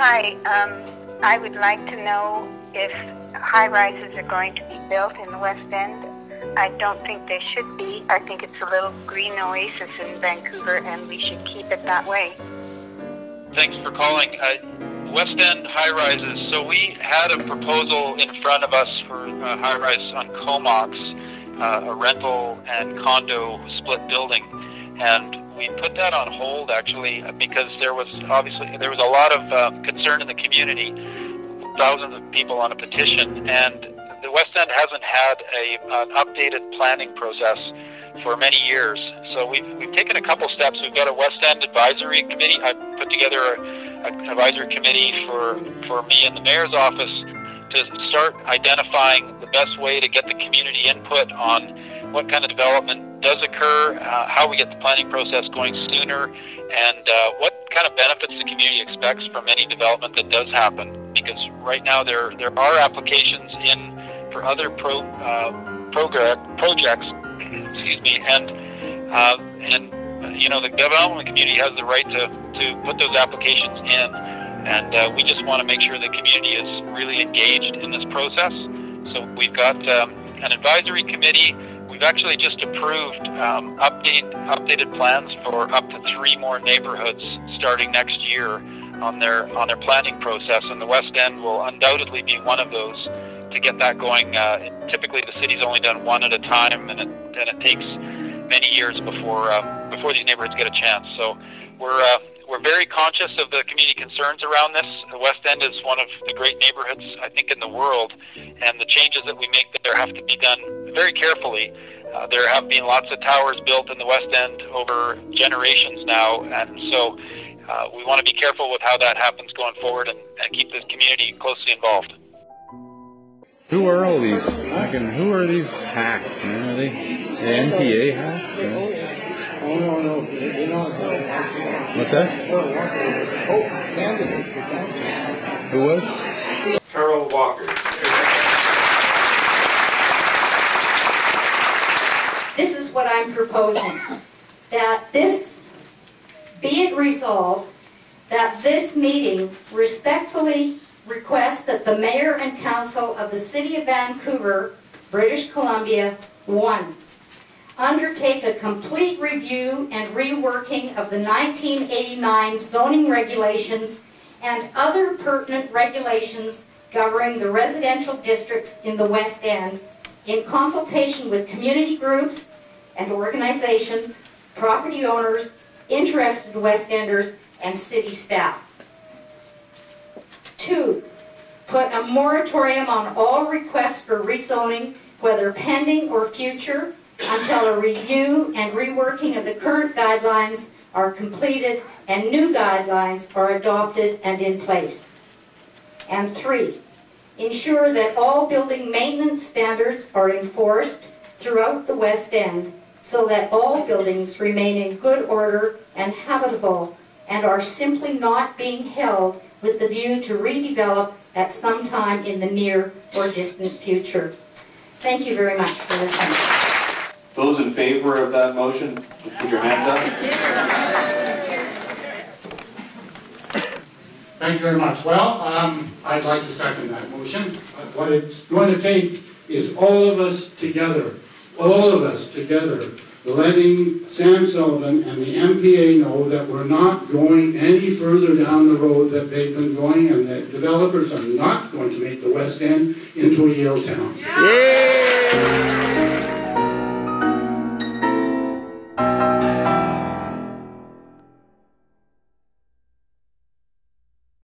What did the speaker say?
Hi, I would like to know if high-rises are going to be built in the West End. I don't think they should be. I think it's a little green oasis in Vancouver, and we should keep it that way. Thanks for calling. West End high-rises. So we had a proposal in front of us for a high-rise on Comox, a rental and condo split building, and we put that on hold actually because there was a lot of concern in the community, thousands of people on a petition, and the West End hasn't had an updated planning process for many years. So we've taken a couple steps. We've got a West End advisory committee. I put together an advisory committee for me in the mayor's office to start identifying the best way to get the community input on what kind of development does occur, how we get the planning process going sooner, and what kind of benefits the community expects from any development that does happen. Because right now there are applications in for other projects, excuse me, and you know, the development community has the right to put those applications in, and we just want to make sure the community is really engaged in this process. So we've got an advisory committee. We've actually just approved updated plans for up to 3 more neighborhoods starting next year on their planning process, and the West End will undoubtedly be one of those to get that going. Typically, the city's only done one at a time, and it takes many years before these neighborhoods get a chance. So we're very conscious of the community concerns around this. The West End is one of the great neighborhoods, I think, in the world, and the changes that we make there have to be done very carefully. There have been lots of towers built in the West End over generations now, and so we want to be careful with how that happens going forward and keep the community closely involved. Who are all these? Who are these hacks? Are they NPA hacks? Oh, no. They're not. What's that? Who was? Carol Walker. This is what I'm proposing. That this, be it resolved, that this meeting respectfully requests that the Mayor and Council of the City of Vancouver, British Columbia, 1. Undertake a complete review and reworking of the 1989 zoning regulations and other pertinent regulations governing the residential districts in the West End in consultation with community groups and organizations, property owners, interested West Enders, and city staff. 2. Put a moratorium on all requests for rezoning, whether pending or future, until a review and reworking of the current guidelines are completed and new guidelines are adopted and in place. And 3. Ensure that all building maintenance standards are enforced throughout the West End so that all buildings remain in good order and habitable and are simply not being held with the view to redevelop at some time in the near or distant future. Thank you very much for listening. Those in favor of that motion, put your hands up. Thank you very much. Well, I'd like to second that motion. What it's going to take is all of us together, letting Sam Sullivan and the MPA know that we're not going any further down the road that they've been going, and that developers are not going to make the West End into a Yale town. Yeah.